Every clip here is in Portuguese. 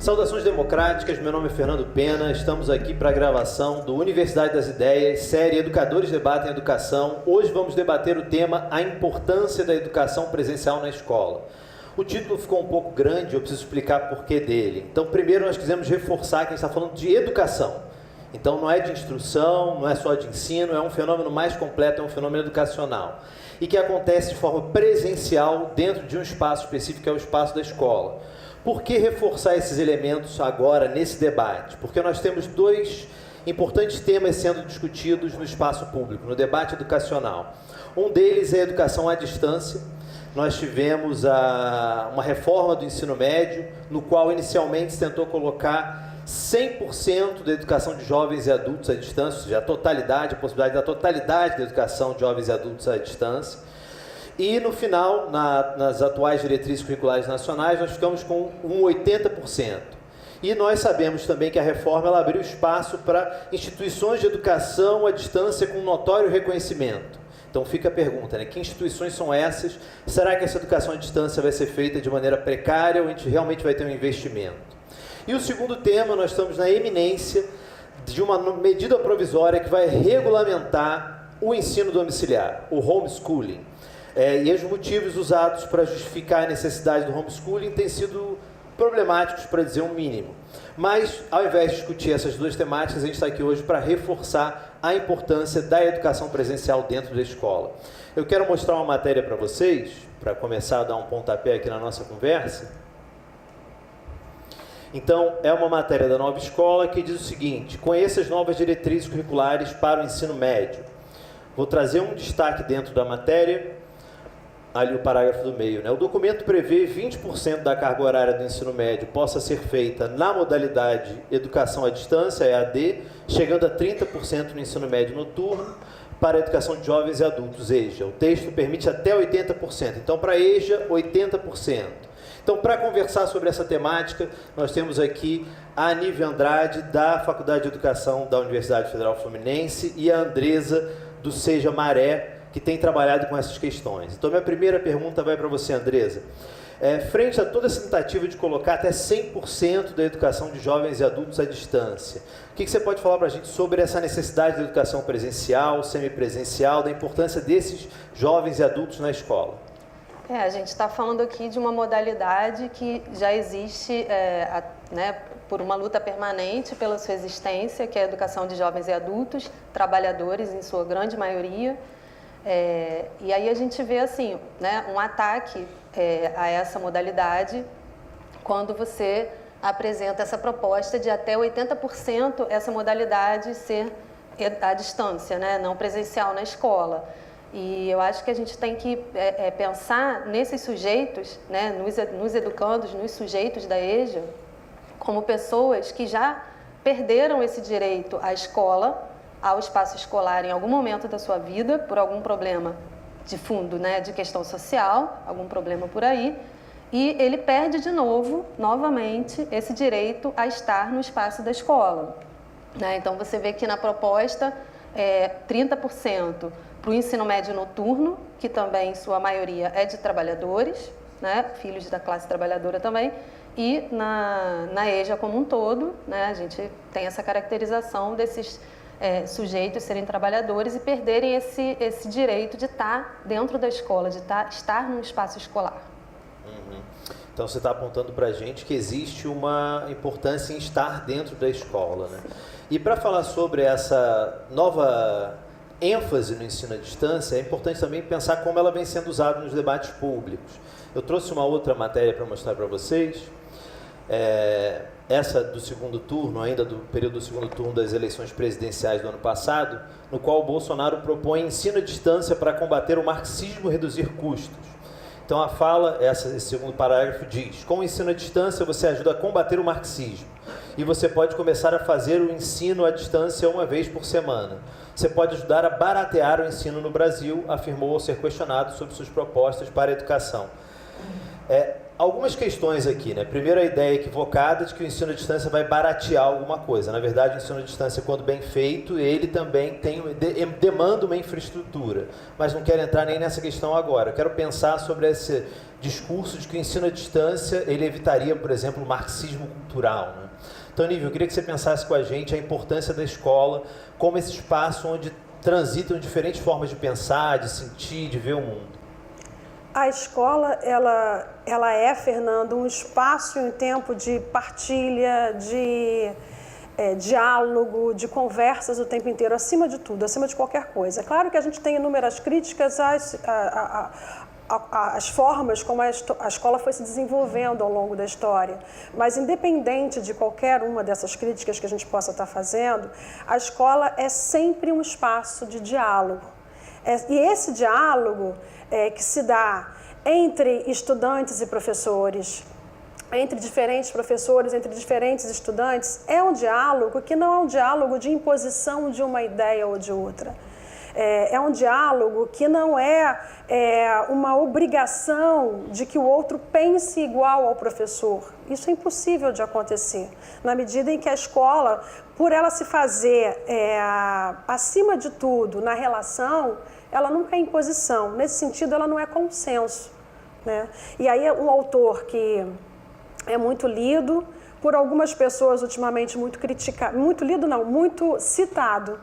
Saudações democráticas, meu nome é Fernando Pena, estamos aqui para a gravação do Universidade das Ideias, série Educadores Debatem Educação. Hoje vamos debater o tema A Importância da Educação Presencial na Escola. O título ficou um pouco grande, eu preciso explicar o porquê dele. Então, primeiro nós quisemos reforçar que a gente está falando de educação. Então não é de instrução, não é só de ensino, é um fenômeno mais completo, é um fenômeno educacional. E que acontece de forma presencial dentro de um espaço específico, que é o espaço da escola. Por que reforçar esses elementos agora nesse debate? Porque nós temos dois importantes temas sendo discutidos no espaço público, no debate educacional. Um deles é a educação à distância. Nós tivemos uma reforma do ensino médio, no qual inicialmente se tentou colocar 100% da educação de jovens e adultos à distância, ou seja, a possibilidade da totalidade da educação de jovens e adultos à distância. E no final, nas atuais diretrizes curriculares nacionais, nós ficamos com um 80%. E nós sabemos também que a reforma ela abriu espaço para instituições de educação à distância com notório reconhecimento. Então fica a pergunta, né? Que instituições são essas? Será que essa educação à distância vai ser feita de maneira precária ou a gente realmente vai ter um investimento? E o segundo tema, nós estamos na eminência de uma medida provisória que vai regulamentar o ensino domiciliar, o homeschooling. E os motivos usados para justificar a necessidade do homeschooling têm sido problemáticos, para dizer o mínimo. Mas, ao invés de discutir essas duas temáticas, a gente está aqui hoje para reforçar a importância da educação presencial dentro da escola. Eu quero mostrar uma matéria para vocês, para começar a dar um pontapé aqui na nossa conversa. Então, é uma matéria da Nova Escola que diz o seguinte: conheça as novas diretrizes curriculares para o ensino médio. Vou trazer um destaque dentro da matéria. Ali o parágrafo do meio, né? O documento prevê 20% da carga horária do ensino médio possa ser feita na modalidade educação à distância, EAD, chegando a 30% no ensino médio noturno, para a educação de jovens e adultos, EJA. O texto permite até 80%. Então, para EJA, 80%. Então, para conversar sobre essa temática, nós temos aqui a Aníve Andrade, da Faculdade de Educação da Universidade Federal Fluminense, e a Andresa, do Seja Maré, que tem trabalhado com essas questões. Então, minha primeira pergunta vai para você, Andresa. Frente a toda essa tentativa de colocar até 100% da educação de jovens e adultos à distância, o que você pode falar para a gente sobre essa necessidade da educação presencial, semipresencial, da importância desses jovens e adultos na escola? A gente está falando aqui de uma modalidade que já existe por uma luta permanente pela sua existência, que é a educação de jovens e adultos, trabalhadores em sua grande maioria. E aí a gente vê assim, né, um ataque a essa modalidade quando você apresenta essa proposta de até 80% essa modalidade ser à distância, né, não presencial na escola. E eu acho que a gente tem que pensar nesses sujeitos, né, nos educandos, nos sujeitos da EJA, como pessoas que já perderam esse direito à escola, ao espaço escolar em algum momento da sua vida, por algum problema de fundo, né, de questão social, algum problema por aí, e ele perde de novo, novamente, esse direito a estar no espaço da escola. Né? Então, você vê que na proposta, 30% para o ensino médio noturno, que também, em sua maioria, é de trabalhadores, né, filhos da classe trabalhadora também, e na EJA como um todo, né, a gente tem essa caracterização desses sujeitos serem trabalhadores e perderem esse direito de estar dentro da escola, de estar num espaço escolar. Uhum. Então você está apontando para a gente que existe uma importância em estar dentro da escola, né? E para falar sobre essa nova ênfase no ensino à distância, é importante também pensar como ela vem sendo usada nos debates públicos. Eu trouxe uma outra matéria para mostrar para vocês. Essa do segundo turno, ainda do período do segundo turno das eleições presidenciais do ano passado, no qual o Bolsonaro propõe ensino à distância para combater o marxismo e reduzir custos. Então a fala, esse segundo parágrafo diz: com o ensino à distância você ajuda a combater o marxismo e você pode começar a fazer o ensino à distância uma vez por semana. Você pode ajudar a baratear o ensino no Brasil, afirmou ao ser questionado sobre suas propostas para a educação. algumas questões aqui, né? Primeiro, a ideia equivocada de que o ensino à distância vai baratear alguma coisa. Na verdade, o ensino à distância, quando bem feito, ele também demanda uma infraestrutura. Mas não quero entrar nem nessa questão agora. Eu quero pensar sobre esse discurso de que o ensino à distância ele evitaria, por exemplo, o marxismo cultural, né? Então, Nívia, eu queria que você pensasse com a gente a importância da escola como esse espaço onde transitam diferentes formas de pensar, de sentir, de ver o mundo. A escola, ela é, Fernando, um espaço e um tempo de partilha, de diálogo, de conversas o tempo inteiro, acima de tudo, acima de qualquer coisa. É claro que a gente tem inúmeras críticas às formas como a escola foi se desenvolvendo ao longo da história, mas independente de qualquer uma dessas críticas que a gente possa estar fazendo, a escola é sempre um espaço de diálogo. E esse diálogo que se dá entre estudantes e professores, entre diferentes professores, entre diferentes estudantes, é um diálogo que não é um diálogo de imposição de uma ideia ou de outra. É um diálogo que não é uma obrigação de que o outro pense igual ao professor. Isso é impossível de acontecer, na medida em que a escola, por ela se fazer acima de tudo na relação, ela nunca é imposição. Nesse sentido, ela não é consenso, né? E aí um autor que é muito lido, por algumas pessoas ultimamente muito criticado, muito lido não, muito citado,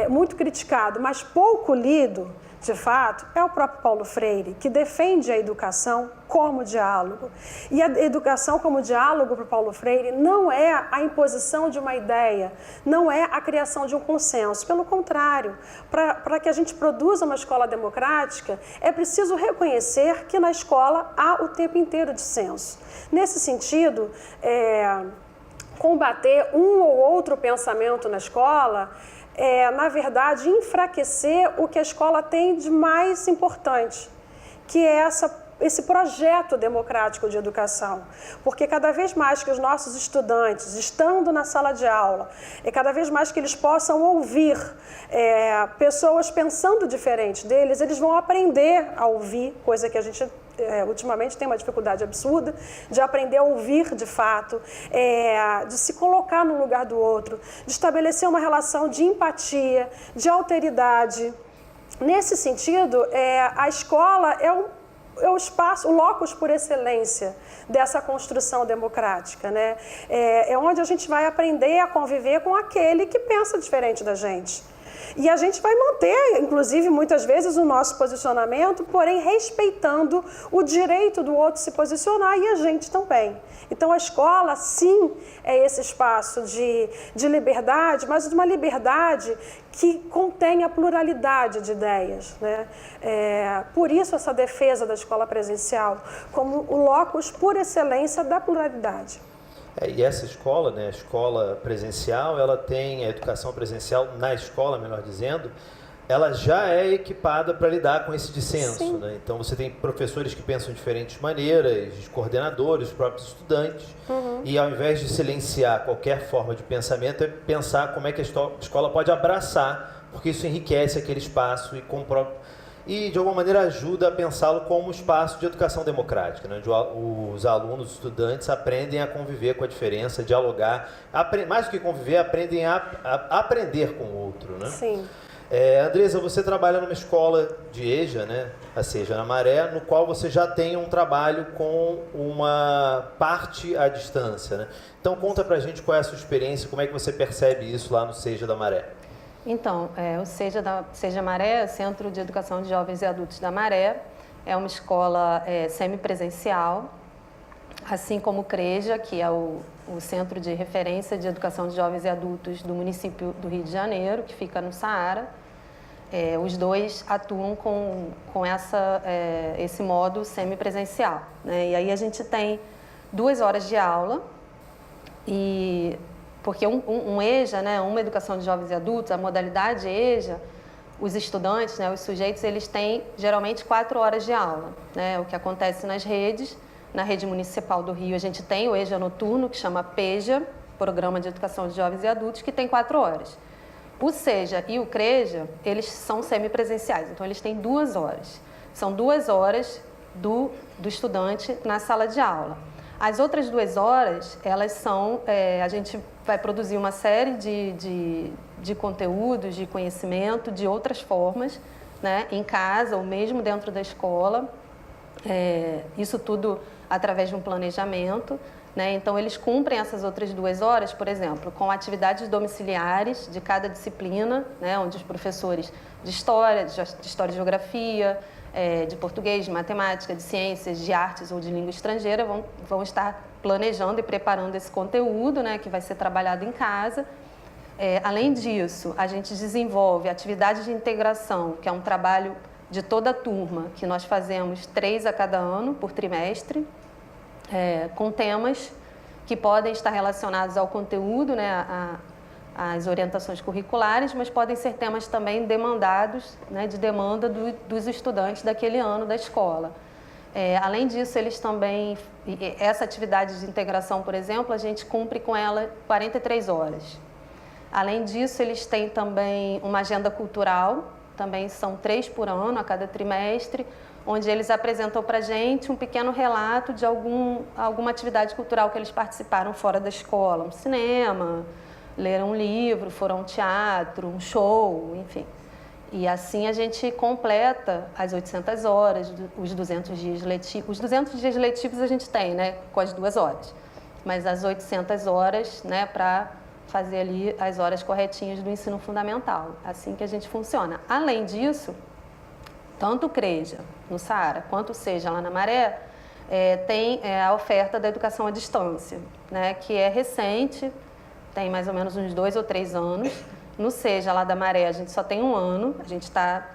muito criticado, mas pouco lido, de fato, é o próprio Paulo Freire, que defende a educação como diálogo. E a educação como diálogo para o Paulo Freire não é a imposição de uma ideia, não é a criação de um consenso. Pelo contrário, para que a gente produza uma escola democrática, é preciso reconhecer que na escola há o tempo inteiro dissenso. Nesse sentido, combater um ou outro pensamento na escola na verdade, enfraquecer o que a escola tem de mais importante, que é esse projeto democrático de educação. Porque cada vez mais que os nossos estudantes, estando na sala de aula, cada vez mais que eles possam ouvir pessoas pensando diferente deles, eles vão aprender a ouvir, coisa que a gente ultimamente tem uma dificuldade absurda de aprender a ouvir de fato, de se colocar no lugar do outro, de estabelecer uma relação de empatia, de alteridade. Nesse sentido, a escola é o espaço, o locus por excelência dessa construção democrática, né? É onde a gente vai aprender a conviver com aquele que pensa diferente da gente. E a gente vai manter, inclusive, muitas vezes, o nosso posicionamento, porém respeitando o direito do outro se posicionar e a gente também. Então, a escola, sim, é esse espaço de liberdade, mas de uma liberdade que contém a pluralidade de ideias, né? Por isso, essa defesa da escola presencial como o locus por excelência da pluralidade. E essa escola, né, a escola presencial, ela tem a educação presencial na escola, melhor dizendo, ela já é equipada para lidar com esse dissenso, né? Então você tem professores que pensam de diferentes maneiras, os coordenadores, os próprios estudantes, e ao invés de silenciar qualquer forma de pensamento, é pensar como é que a escola pode abraçar, porque isso enriquece aquele espaço e de alguma maneira ajuda a pensá-lo como um espaço de educação democrática, né? Onde os alunos, os estudantes aprendem a conviver com a diferença, dialogar, mais do que conviver, aprendem a aprender com o outro, né? Sim. Andresa, você trabalha numa escola de EJA, né? A Seja na Maré, no qual você já tem um trabalho com uma parte à distância, né? Então conta pra gente qual é a sua experiência, como é que você percebe isso lá no Seja da Maré. Então, o Seja Maré, Centro de Educação de Jovens e Adultos da Maré, é uma escola semipresencial, assim como o CREJA, que é o Centro de Referência de Educação de Jovens e Adultos do município do Rio de Janeiro, que fica no Saara. Os dois atuam com esse modo semipresencial, né? E aí a gente tem 2 horas de aula, porque um EJA, né, uma educação de jovens e adultos, a modalidade EJA, os estudantes, né, os sujeitos, eles têm geralmente 4 horas de aula, né? O que acontece nas redes, na rede municipal do Rio, a gente tem o EJA noturno, que chama PEJA, Programa de Educação de Jovens e Adultos, que tem 4 horas. O SEJA e o CREJA, eles são semipresenciais, então eles têm 2 horas. São 2 horas do do estudante na sala de aula. As outras 2 horas, elas são, a gente vai produzir uma série de conteúdos, de conhecimento, de outras formas, né, em casa ou mesmo dentro da escola, isso tudo através de um planejamento, né, então eles cumprem essas outras 2 horas, por exemplo, com atividades domiciliares de cada disciplina, né, onde os professores de história e geografia, de português, de matemática, de ciências, de artes ou de língua estrangeira vão estar planejando e preparando esse conteúdo, né, que vai ser trabalhado em casa. Além disso, a gente desenvolve atividades de integração, que é um trabalho de toda a turma, que nós fazemos 3 a cada ano, por trimestre, com temas que podem estar relacionados ao conteúdo, né, às orientações curriculares, mas podem ser temas também demandados, né, de demanda dos estudantes daquele ano da escola. Além disso, eles também, essa atividade de integração, por exemplo, a gente cumpre com ela 43 horas. Além disso, eles têm também uma agenda cultural, também são 3 por ano, a cada trimestre, onde eles apresentam para a gente um pequeno relato de alguma atividade cultural que eles participaram fora da escola, um cinema, leram um livro, foram a um teatro, um show, enfim. E assim a gente completa as 800 horas, os 200 dias letivos. Os 200 dias letivos a gente tem, né, com as 2 horas. Mas as 800 horas, né, para fazer ali as horas corretinhas do ensino fundamental. Assim que a gente funciona. Além disso, tanto o CREJA, no Saara, quanto o SEJA lá na Maré, tem a oferta da educação à distância, né, que é recente, tem mais ou menos uns 2 ou 3 anos. No SEJA lá da Maré, a gente só tem 1 ano, a gente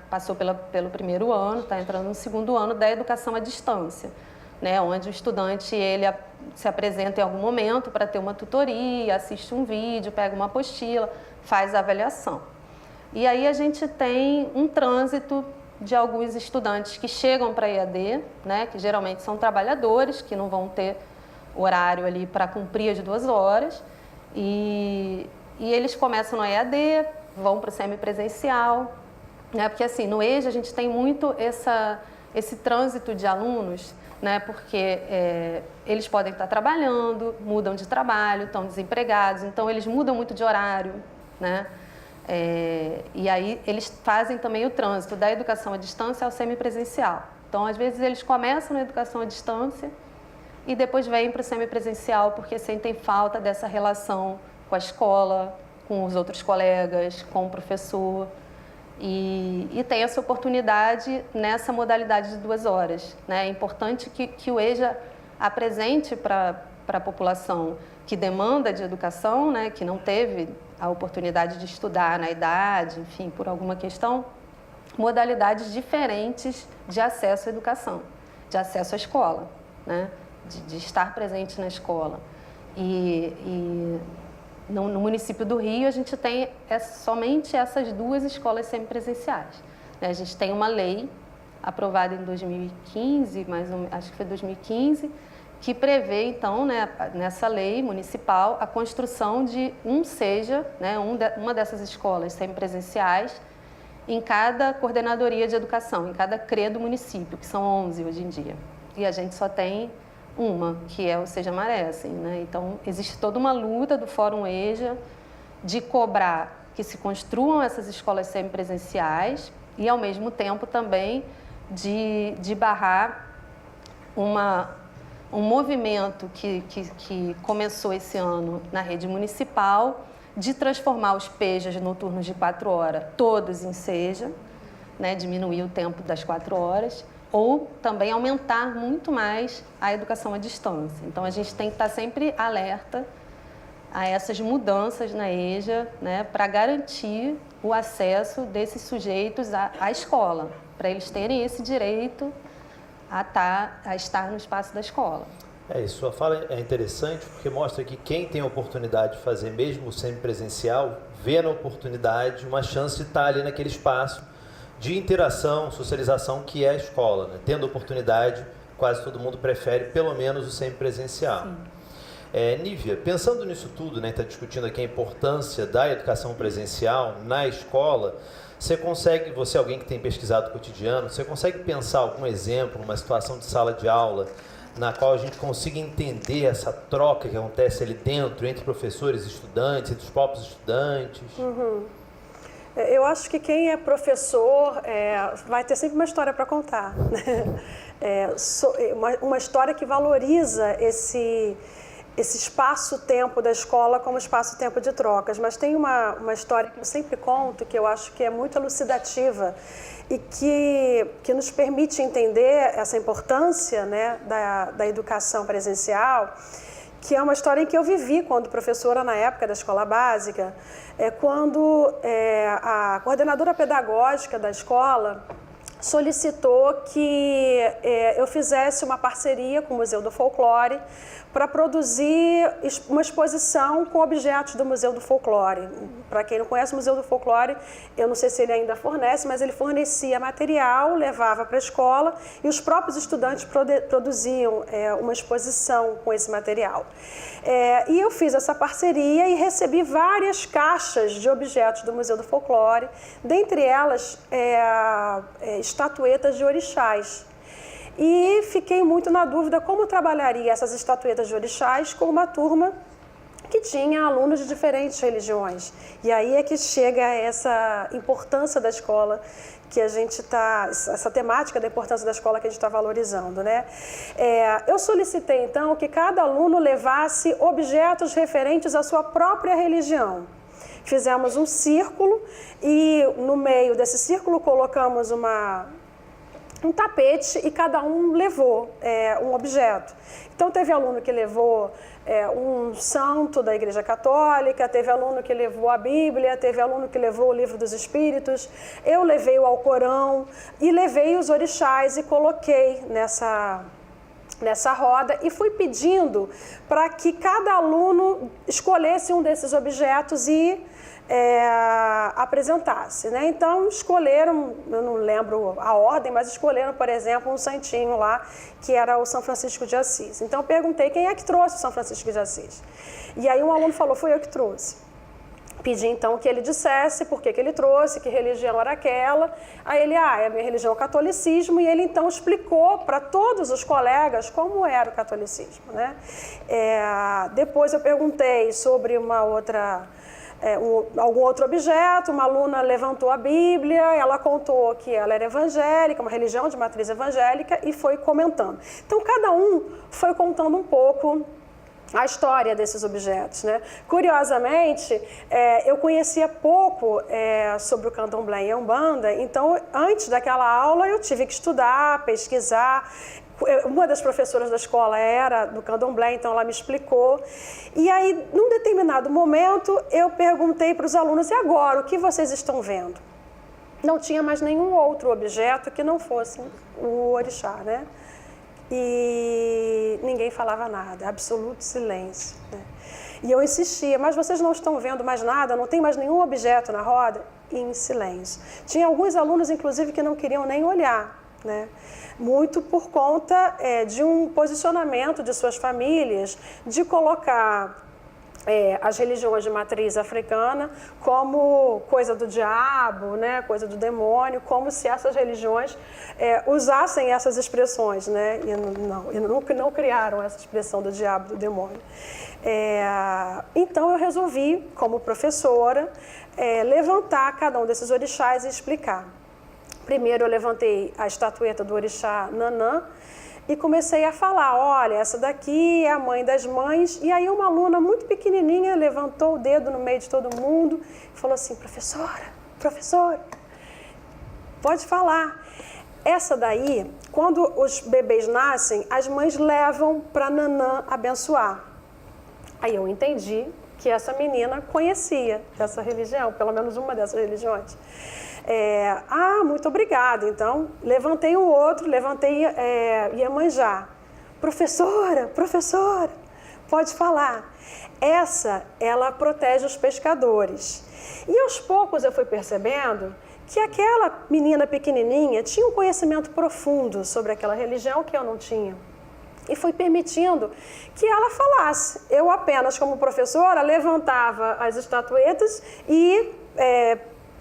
passou pelo primeiro ano, está entrando no segundo ano da educação à distância, né, onde o estudante ele se apresenta em algum momento para ter uma tutoria, assiste um vídeo, pega uma apostila, faz a avaliação. E aí a gente tem um trânsito de alguns estudantes que chegam para a EAD, né, que geralmente são trabalhadores, que não vão ter horário ali para cumprir as 2 horas, e eles começam no EAD, vão para o semipresencial, né, porque assim, no EJA a gente tem muito esse trânsito de alunos, né, porque eles podem estar trabalhando, mudam de trabalho, estão desempregados, então eles mudam muito de horário, né, e aí eles fazem também o trânsito da educação à distância ao semipresencial. Então, às vezes, eles começam na educação à distância e depois vêm para o semipresencial porque sentem falta dessa relação com a escola, com os outros colegas, com o professor. E tem essa oportunidade nessa modalidade de 2 horas, né? É importante que o EJA apresente para a população que demanda de educação, né, que não teve a oportunidade de estudar na idade, enfim, por alguma questão, modalidades diferentes de acesso à educação, de acesso à escola, né, de estar presente na escola. E no município do Rio, a gente tem somente essas 2 escolas semipresenciais, né? A gente tem uma lei aprovada em 2015, acho que foi 2015, que prevê, então, né, nessa lei municipal, a construção de um SEJA, né, uma dessas escolas semipresenciais, em cada coordenadoria de educação, em cada CRE do município, que são 11 hoje em dia. E a gente só tem uma, que é o SEJA Maré, assim, né? Então, existe toda uma luta do Fórum EJA de cobrar que se construam essas escolas semipresenciais e, ao mesmo tempo, também de barrar um movimento que começou esse ano na rede municipal de transformar os PEJAs noturnos de 4 horas todos em SEJA, né, diminuir o tempo das 4 horas, ou também aumentar muito mais a educação à distância. Então, a gente tem que estar sempre alerta a essas mudanças na EJA, né, para garantir o acesso desses sujeitos à escola, para eles terem esse direito a estar no espaço da escola. Isso, sua fala é interessante porque mostra que quem tem a oportunidade de fazer mesmo semipresencial, vê na oportunidade uma chance de estar ali naquele espaço de interação, socialização que é a escola, né? Tendo oportunidade, quase todo mundo prefere pelo menos o semipresencial. Nívia, pensando nisso tudo, né, está discutindo aqui a importância da educação presencial na escola, você é alguém que tem pesquisado o cotidiano, você consegue pensar algum exemplo, uma situação de sala de aula, na qual a gente consiga entender essa troca que acontece ali dentro, entre professores e estudantes, entre os próprios estudantes? Eu acho que quem é professor vai ter sempre uma história para contar, né? Uma história que valoriza esse espaço-tempo da escola como espaço-tempo de trocas. Mas tem uma história que eu sempre conto, que eu acho que é muito elucidativa e que nos permite entender essa importância, né, da educação presencial, que é uma história em que eu vivi quando professora na época da escola básica, quando a coordenadora pedagógica da escola solicitou que eu fizesse uma parceria com o Museu do Folclore para produzir uma exposição com objetos do Museu do Folclore. Para quem não conhece o Museu do Folclore, eu não sei se ele ainda fornece, mas ele fornecia material, levava para a escola e os próprios estudantes produziam uma exposição com esse material. E eu fiz essa parceria e recebi várias caixas de objetos do Museu do Folclore, dentre elas estatuetas de orixás. E fiquei muito na dúvida como trabalharia essas estatuetas de orixás com uma turma que tinha alunos de diferentes religiões. E aí é que chega essa importância da escola que a gente está, essa temática da importância da escola que a gente está valorizando, né? Eu solicitei então que cada aluno levasse objetos referentes à sua própria religião. Fizemos um círculo e no meio desse círculo colocamos um tapete e cada um levou um objeto. Então teve aluno que levou um santo da Igreja Católica, teve aluno que levou a Bíblia, teve aluno que levou o Livro dos Espíritos, eu levei o Alcorão e levei os orixás e coloquei nessa roda e fui pedindo para que cada aluno escolhesse um desses objetos e apresentasse, né? Então escolheram, eu não lembro a ordem, mas escolheram, por exemplo, um santinho lá, que era o São Francisco de Assis. Então eu perguntei quem é que trouxe o São Francisco de Assis. E aí um aluno falou, foi eu que trouxe. Pedi então que ele dissesse por que ele trouxe, que religião era aquela. Aí ele, a minha religião é o catolicismo, e ele então explicou para todos os colegas como era o catolicismo, né? Depois eu perguntei sobre algum outro objeto, uma aluna levantou a Bíblia, ela contou que ela era evangélica, uma religião de matriz evangélica, e foi comentando. Então, cada um foi contando um pouco a história desses objetos, né? Curiosamente, eu conhecia pouco sobre o candomblé e a umbanda, então, antes daquela aula, eu tive que estudar, pesquisar. Uma das professoras da escola era do candomblé, então ela me explicou. E aí, num determinado momento, eu perguntei para os alunos, e agora, o que vocês estão vendo? Não tinha mais nenhum outro objeto que não fosse o orixá, né? E ninguém falava nada, absoluto silêncio, né? E eu insistia, mas vocês não estão vendo mais nada, não tem mais nenhum objeto na roda? E em silêncio. Tinha alguns alunos, inclusive, que não queriam nem olhar, né? Muito por conta de um posicionamento de suas famílias de colocar as religiões de matriz africana como coisa do diabo, né, coisa do demônio, como se essas religiões usassem essas expressões, né, e não criaram essa expressão do diabo, do demônio. Então eu resolvi, como professora, levantar cada um desses orixás e explicar. Primeiro eu levantei a estatueta do orixá Nanã e comecei a falar, olha, essa daqui é a mãe das mães. E aí uma aluna muito pequenininha levantou o dedo no meio de todo mundo e falou assim, professora, pode falar. Essa daí, quando os bebês nascem, as mães levam para Nanã abençoar. Aí eu entendi que essa menina conhecia essa religião, pelo menos uma dessas religiões. Muito obrigada. Então, levantei um outro, levantei Iemanjá. Professora, pode falar. Ela protege os pescadores. E aos poucos eu fui percebendo que aquela menina pequenininha tinha um conhecimento profundo sobre aquela religião que eu não tinha. e fui permitindo que ela falasse. Eu apenas, como professora, levantava as estatuetas e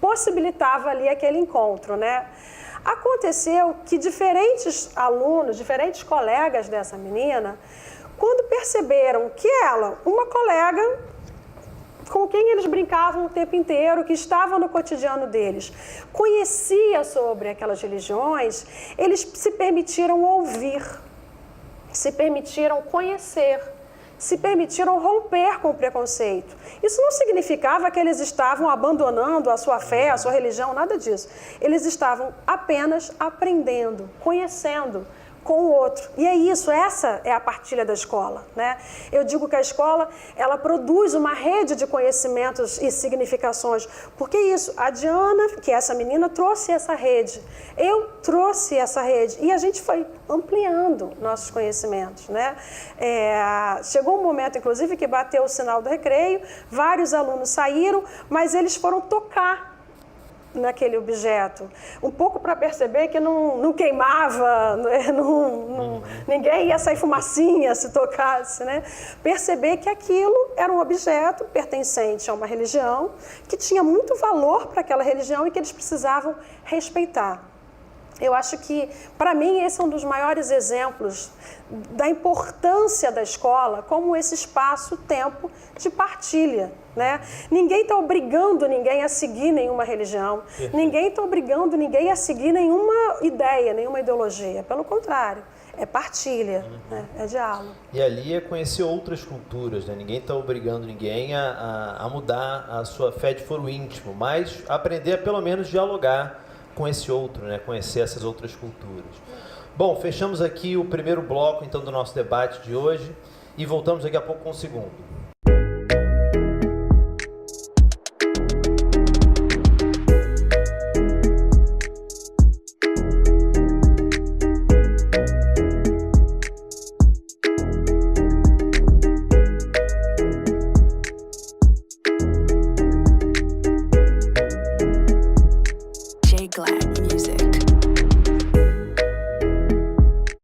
possibilitava ali aquele encontro, né? Aconteceu que diferentes alunos, diferentes colegas dessa menina, quando perceberam que ela, uma colega com quem eles brincavam o tempo inteiro, que estava no cotidiano deles, conhecia sobre aquelas religiões, eles se permitiram ouvir, se permitiram conhecer, se permitiram romper com o preconceito. Isso não significava que eles estavam abandonando a sua fé, a sua religião, nada disso. Eles estavam apenas aprendendo, conhecendo com o outro. E é isso, essa é a partilha da escola, né? Eu digo que a escola, ela produz uma rede de conhecimentos e significações, porque isso, a Diana, que é essa menina, trouxe essa rede, eu trouxe essa rede, e a gente foi ampliando nossos conhecimentos, né? Chegou um momento, inclusive, que bateu o sinal do recreio, vários alunos saíram, mas eles foram tocar naquele objeto, um pouco para perceber que não queimava, ninguém ia sair fumacinha se tocasse, né? Perceber que aquilo era um objeto pertencente a uma religião, que tinha muito valor para aquela religião e que eles precisavam respeitar. Eu acho que, para mim, esse é um dos maiores exemplos da importância da escola como esse espaço-tempo de partilha, né? Ninguém está obrigando ninguém a seguir nenhuma religião, ninguém está obrigando ninguém a seguir nenhuma ideia, nenhuma ideologia. Pelo contrário, é partilha, né? É diálogo. E ali é conhecer outras culturas, né? Ninguém está obrigando ninguém a mudar a sua fé de foro íntimo, mas aprender a pelo menos dialogar com esse outro, né? Conhecer essas outras culturas. Bom, fechamos aqui o primeiro bloco então do nosso debate de hoje e voltamos daqui a pouco com o segundo.